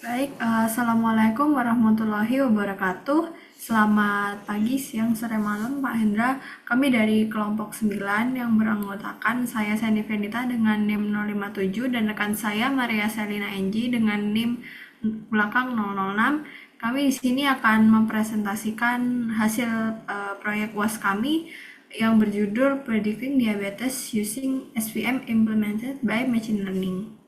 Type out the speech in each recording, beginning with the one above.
Baik, Assalamualaikum warahmatullahi wabarakatuh. Selamat pagi, siang, sore, malam, Pak Hendra. Kami dari kelompok 9 yang beranggotakan saya Sandy Fenita dengan NIM 057 dan rekan saya Maria Selina Enji dengan NIM belakang 006. Kami di sini akan mempresentasikan hasil proyek UAS kami yang berjudul Predicting Diabetes Using SVM Implemented by Machine Learning.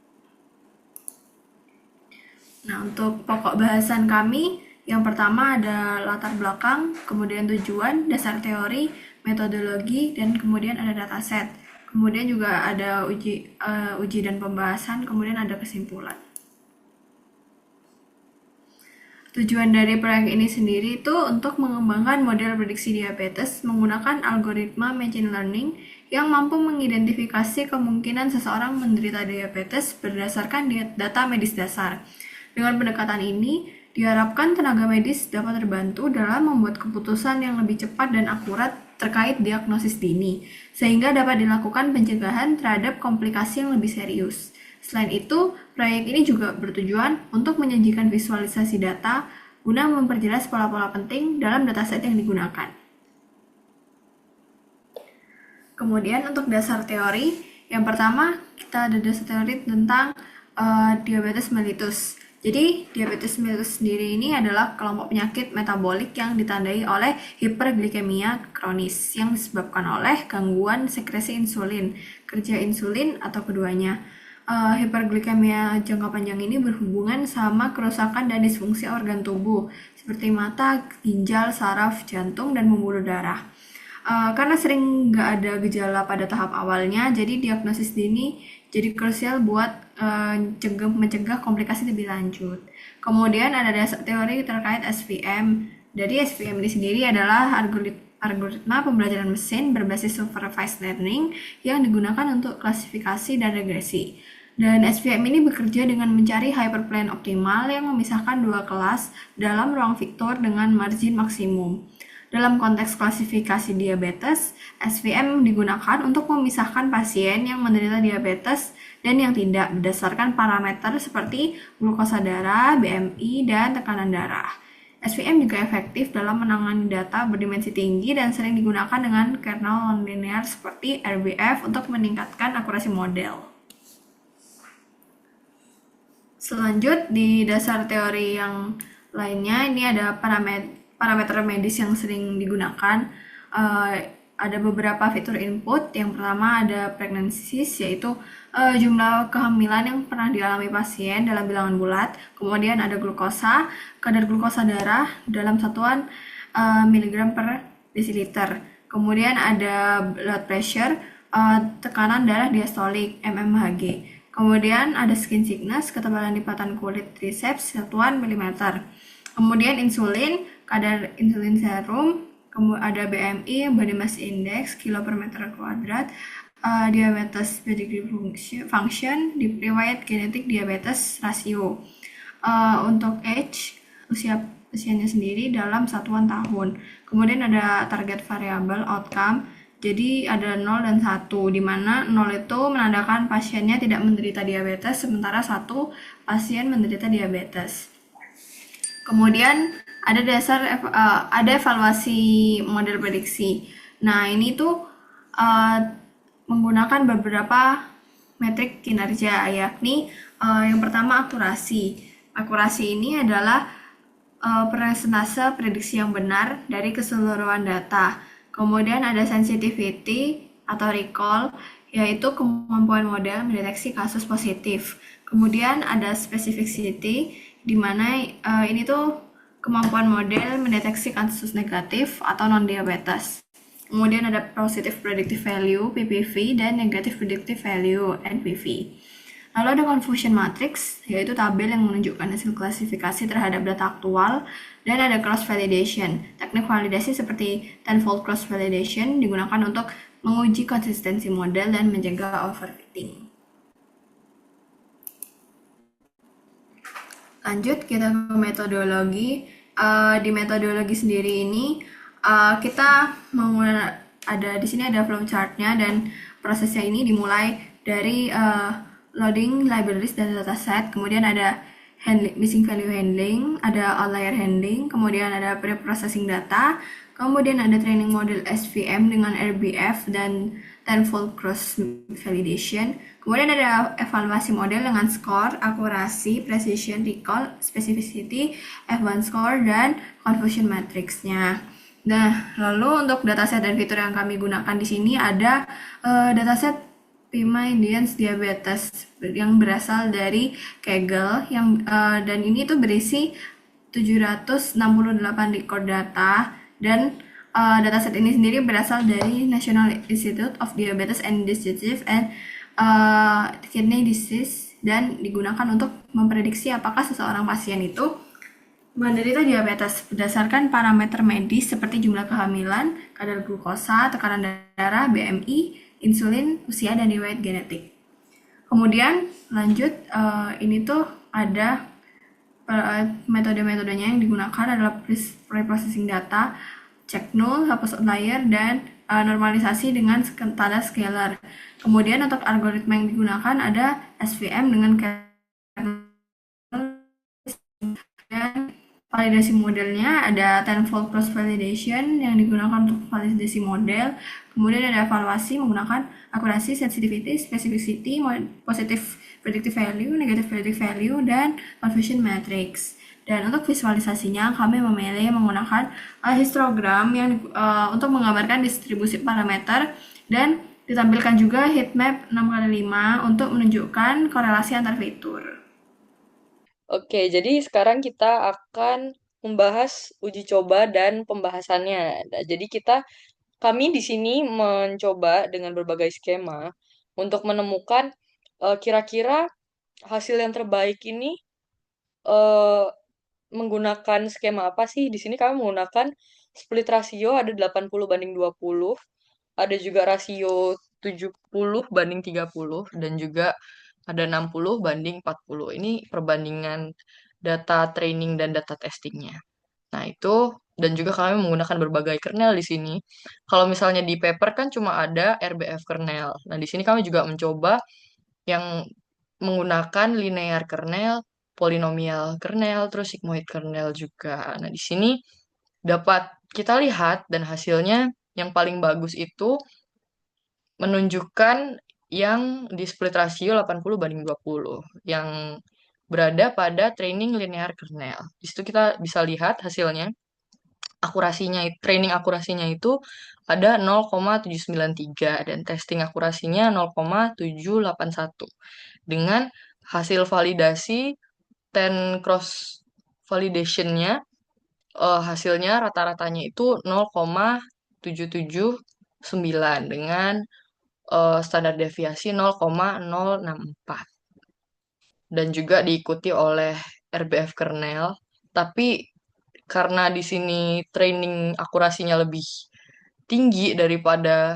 Nah, untuk pokok bahasan kami, yang pertama ada latar belakang, kemudian tujuan, dasar teori, metodologi, dan kemudian ada dataset. Kemudian juga ada uji dan pembahasan, kemudian ada kesimpulan. Tujuan dari proyek ini sendiri itu untuk mengembangkan model prediksi diabetes menggunakan algoritma machine learning yang mampu mengidentifikasi kemungkinan seseorang menderita diabetes berdasarkan data medis dasar. Dengan pendekatan ini, diharapkan tenaga medis dapat terbantu dalam membuat keputusan yang lebih cepat dan akurat terkait diagnosis dini, sehingga dapat dilakukan pencegahan terhadap komplikasi yang lebih serius. Selain itu, proyek ini juga bertujuan untuk menyajikan visualisasi data guna memperjelas pola-pola penting dalam dataset yang digunakan. Kemudian untuk dasar teori, yang pertama kita ada dasar teori tentang diabetes mellitus. Jadi, diabetes mellitus sendiri ini adalah kelompok penyakit metabolik yang ditandai oleh hiperglikemia kronis yang disebabkan oleh gangguan sekresi insulin, kerja insulin atau keduanya. Hiperglikemia jangka panjang ini berhubungan sama kerusakan dan disfungsi organ tubuh seperti mata, ginjal, saraf, jantung, dan pembuluh darah. Karena sering nggak ada gejala pada tahap awalnya, jadi diagnosis dini jadi krusial buat mencegah komplikasi lebih lanjut. Kemudian ada dasar teori terkait SVM. Jadi SVM ini sendiri adalah algoritma pembelajaran mesin berbasis supervised learning yang digunakan untuk klasifikasi dan regresi. Dan SVM ini bekerja dengan mencari hyperplane optimal yang memisahkan dua kelas dalam ruang vektor dengan margin maksimum. Dalam konteks klasifikasi diabetes, SVM digunakan untuk memisahkan pasien yang menderita diabetes dan yang tidak berdasarkan parameter seperti glukosa darah, BMI, dan tekanan darah. SVM juga efektif dalam menangani data berdimensi tinggi dan sering digunakan dengan kernel nonlinear seperti RBF untuk meningkatkan akurasi model. Selanjut, di dasar teori yang lainnya, ini ada parameter medis yang sering digunakan. Ada beberapa fitur input. Yang pertama ada pregnancies, yaitu jumlah kehamilan yang pernah dialami pasien dalam bilangan bulat. Kemudian ada glukosa, kadar glukosa darah dalam satuan miligram per desiliter. Kemudian ada blood pressure, tekanan darah diastolik, mmHg. Kemudian ada skin sickness, ketebalan lipatan kulit triceps, satuan milimeter. Kemudian insulin, kadar insulin serum, kemudian ada BMI, body mass index, kilo per meter kuadrat, diabetes pedigree function, riwayat genetik diabetes rasio. Untuk age, usianya sendiri dalam satuan tahun. Kemudian ada target variable outcome, jadi ada 0 dan 1, di mana 0 itu menandakan pasiennya tidak menderita diabetes, sementara 1 pasien menderita diabetes. Kemudian ada evaluasi model prediksi. Nah, ini tuh menggunakan beberapa metrik kinerja, yakni yang pertama akurasi. Akurasi ini adalah persentase prediksi yang benar dari keseluruhan data. Kemudian ada sensitivity atau recall, yaitu kemampuan model mendeteksi kasus positif. Kemudian ada specificity, di mana ini tuh kemampuan model mendeteksi kasus negatif atau non-diabetes. Kemudian ada positive predictive value, PPV, dan negative predictive value, NPV. Lalu ada confusion matrix, yaitu tabel yang menunjukkan hasil klasifikasi terhadap data aktual, dan ada cross validation. Teknik validasi seperti tenfold cross validation digunakan untuk menguji konsistensi model dan mencegah overfitting. Lanjut kita ke metodologi. Di metodologi sendiri ini kita ada di sini ada flowchartnya, dan prosesnya ini dimulai dari loading libraries dan dataset, kemudian ada missing value handling, ada outlier handling, kemudian ada pre-processing data, kemudian ada training model SVM dengan RBF dan tenfold cross validation, kemudian ada evaluasi model dengan score, akurasi, precision, recall, specificity, F1 score, dan confusion matrix-nya. Nah, lalu untuk dataset dan fitur yang kami gunakan di sini ada dataset Pima Indians Diabetes yang berasal dari Kaggle dan ini tuh berisi 768 record data dan dataset ini sendiri berasal dari National Institute of Diabetes and Digestive and Kidney Disease dan digunakan untuk memprediksi apakah seseorang pasien itu menderita diabetes berdasarkan parameter medis seperti jumlah kehamilan, kadar glukosa, tekanan darah, BMI, insulin, usia, dan riwayat genetik. Kemudian lanjut, ini tuh ada metode-metodenya yang digunakan adalah preprocessing data, check null, hapus outlier, dan normalisasi dengan standar scalar. Kemudian untuk algoritma yang digunakan ada SVM dengan kernel dan validasi modelnya ada tenfold cross validation yang digunakan untuk validasi model. Kemudian ada evaluasi menggunakan akurasi, sensitivity, specificity, positive predictive value, negative predictive value, dan confusion matrix. Dan untuk visualisasinya kami memilih menggunakan histogram yang untuk menggambarkan distribusi parameter dan ditampilkan juga heatmap 6x5 untuk menunjukkan korelasi antar fitur. Oke, jadi sekarang kita akan membahas uji coba dan pembahasannya. Nah, jadi kami di sini mencoba dengan berbagai skema untuk menemukan kira-kira hasil yang terbaik ini eh, menggunakan skema apa sih? Di sini kami menggunakan split rasio ada 80/20, ada juga rasio 70/30, dan juga ada 60/40. Ini perbandingan data training dan data testingnya. Nah, itu dan juga kami menggunakan berbagai kernel di sini. Kalau misalnya di paper kan cuma ada RBF kernel. Nah, di sini kami juga mencoba yang menggunakan linear kernel, polinomial kernel, terus sigmoid kernel juga. Nah, di sini dapat kita lihat dan hasilnya yang paling bagus itu menunjukkan yang di split rasio 80/20 yang berada pada training linear kernel. Di situ kita bisa lihat hasilnya. Training akurasinya itu ada 0,793 dan testing akurasinya 0,781. Dengan hasil validasi 10 cross validation-nya hasilnya rata-ratanya itu 0,779 dengan standar deviasi 0,064 dan juga diikuti oleh RBF kernel. Tapi karena di sini training akurasinya lebih tinggi daripada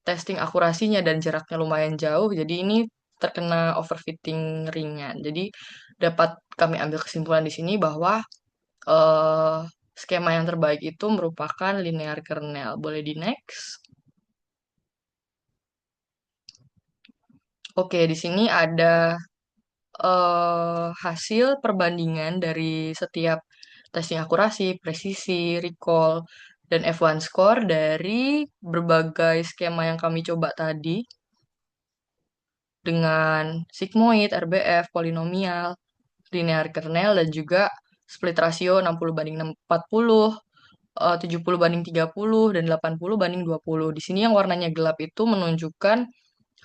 testing akurasinya dan jaraknya lumayan jauh, jadi ini terkena overfitting ringan. Jadi dapat kami ambil kesimpulan di sini bahwa eh, skema yang terbaik itu merupakan linear kernel. Boleh di next. Oke, di sini ada hasil perbandingan dari setiap testing akurasi, presisi, recall, dan F1 score dari berbagai skema yang kami coba tadi dengan sigmoid, RBF, polinomial, linear kernel, dan juga split rasio 60/40, 70/30, dan 80/20. Di sini yang warnanya gelap itu menunjukkan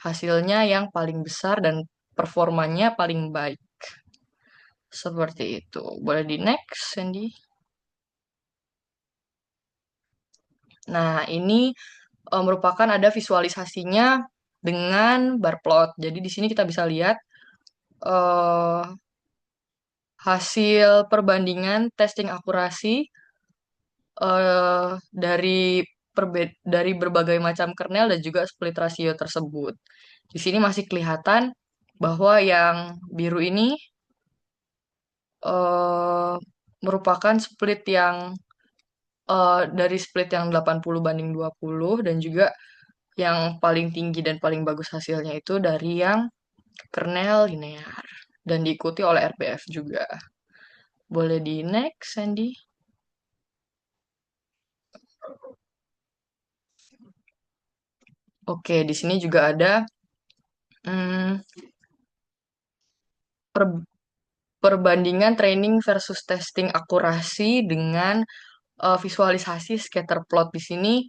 hasilnya yang paling besar dan performanya paling baik. Seperti itu. Boleh di next, Sandy. Nah, ini merupakan ada visualisasinya dengan bar plot. Jadi di sini kita bisa lihat eh, hasil perbandingan testing akurasi dari berbagai macam kernel dan juga split rasio tersebut. Di sini masih kelihatan bahwa yang biru ini eh, merupakan split yang dari split yang 80/20 dan juga yang paling tinggi dan paling bagus hasilnya itu dari yang kernel linear. dan diikuti oleh RBF juga. Boleh di next, Sandy? Oke, di sini juga ada hmm, per- perbandingan training versus testing akurasi dengan visualisasi scatter plot. Di sini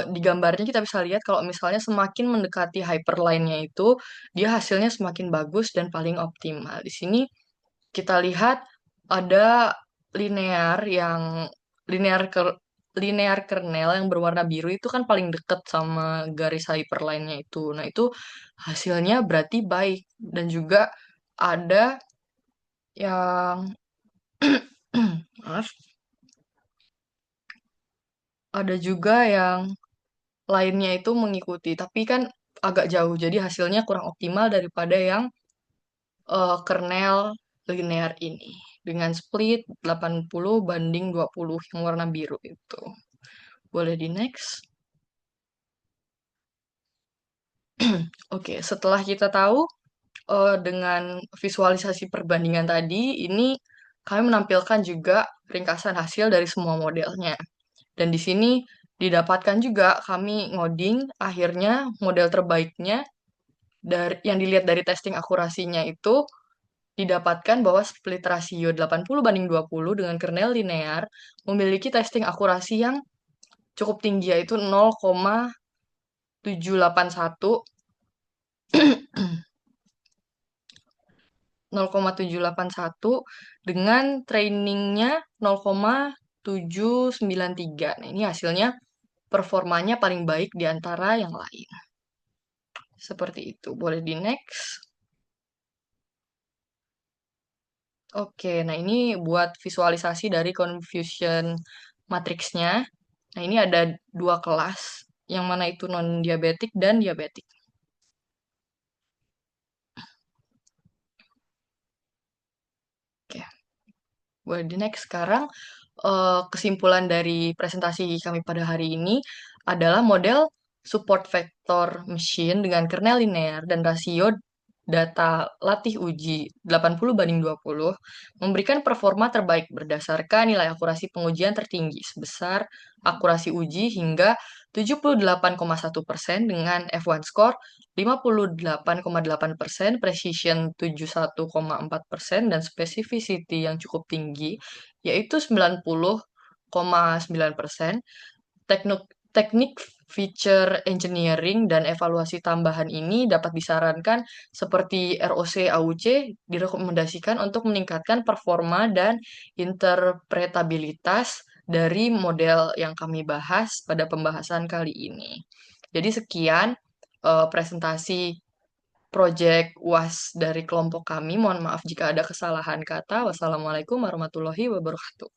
di gambarnya kita bisa lihat kalau misalnya semakin mendekati hyperline-nya itu, dia hasilnya semakin bagus dan paling optimal. Di sini kita lihat ada linear yang linear ke linear kernel yang berwarna biru itu kan paling deket sama garis hyperline-nya itu. Nah, itu hasilnya berarti baik. Dan juga ada yang maaf, ada juga yang lainnya itu mengikuti, tapi kan agak jauh. Jadi hasilnya kurang optimal daripada yang kernel linear ini. Dengan split 80/20 yang warna biru itu. Boleh di next? Oke, setelah kita tahu dengan visualisasi perbandingan tadi, ini kami menampilkan juga ringkasan hasil dari semua modelnya. Dan di sini didapatkan juga kami ngoding akhirnya model terbaiknya yang dilihat dari testing akurasinya itu didapatkan bahwa split rasio 80/20 dengan kernel linear memiliki testing akurasi yang cukup tinggi yaitu 0,781 0,781 dengan trainingnya 0,793. Nah, ini hasilnya performanya paling baik di antara yang lain. Seperti itu. Boleh di next. Oke, nah ini buat visualisasi dari confusion matriksnya. Nah, ini ada dua kelas, yang mana itu non-diabetik dan diabetik. Oke, boleh di next. Sekarang, kesimpulan dari presentasi kami pada hari ini adalah model support vector machine dengan kernel linear dan rasio data latih uji 80/20 memberikan performa terbaik berdasarkan nilai akurasi pengujian tertinggi sebesar akurasi uji hingga 78,1% dengan F1 score 58,8%, precision 71,4%, dan specificity yang cukup tinggi, yaitu 90,9%. Teknik, teknik feature engineering dan evaluasi tambahan ini dapat disarankan seperti ROC AUC direkomendasikan untuk meningkatkan performa dan interpretabilitas dari model yang kami bahas pada pembahasan kali ini. Jadi sekian presentasi proyek UAS dari kelompok kami. Mohon maaf jika ada kesalahan kata. Wassalamualaikum warahmatullahi wabarakatuh.